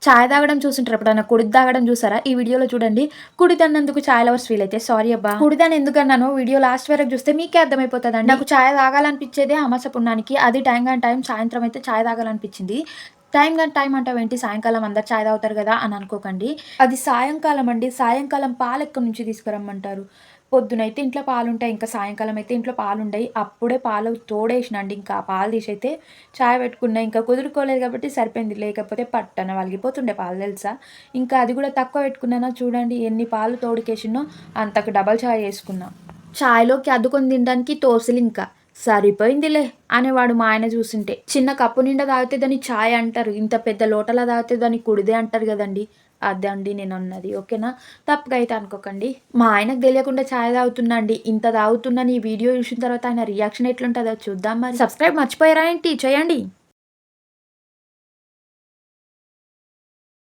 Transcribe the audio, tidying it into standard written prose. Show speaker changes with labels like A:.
A: చాయ్ తాగడం చూసుంటారు ఎప్పుడన్నా? కుడిది తాగడం చూసారా? ఈ వీడియోలో చూడండి. కుడిదన్నందుకు చాయ్ లవర్స్ ఫీల్ అయితే సారీ అబ్బా! కుడిదని ఎందుకన్నానో వీడియో లాస్ట్ వరకు చూస్తే మీకే అర్థమైపోతదండి. నాకు చాయ్ తాగాలనిపించేదే అమాస పున్నానికి. అది టైం గాని టైం సాయంత్రం అయితే చాయ్ తాగాలనిపించింది. టైం గాని టైం అంటావేంటి? సాయంకాలం అందరూ చాయ్ తాగుతారు గదా! అని అనుకోకండి. అది సాయంకాలం అండి. సాయంకాలం పాలెక్కడి నుంచి తీసుకురమ్మంటారు? పొద్దునైతే ఇంట్లో పాలుంటాయి. ఇంకా సాయంకాలం అయితే ఇంట్లో పాలుండయి. అప్పుడే పాలు తోడేసినండి. ఇంకా ఆ పాలు తీసైతే చాయ్ పెట్టుకున్నా. ఇంకా కుదురుకోలేదు కాబట్టి సరిపోయింది. లేకపోతే పట్టన వలిగిపోతుండే పాలు తెలుసా? ఇంకా అది కూడా తక్కువ పెట్టుకున్నానా చూడండి ఎన్ని పాలు తోడుకేసినో అంతకు డబల్ చాయ్ చేసుకున్నా. చాయ్‌లోకి అద్దుకొని తినడానికి తోసులింక. సరిపోయిందిలే అనేవాడు మా ఆయన చూసుంటే. చిన్న కప్పు నిండా తాగితే దాన్ని చాయ్ అంటారు. ఇంత పెద్ద లోటలా తాగితే దాన్ని కుడిదే అంటారు గదండీ! అదండి నేనన్నది. ఓకేనా? తప్పుగా అయితే అనుకోకండి. మా ఆయనకు తెలియకుండా చాయ్ తాగుతున్నా అండి. ఇంత తాగుతున్నాను ఈ వీడియో చూసిన తర్వాత ఆయన రియాక్షన్ ఎట్లుంటదో చూద్దాం మరి. సబ్స్క్రైబ్ మర్చిపోయారా ఏంటి? చేయండి.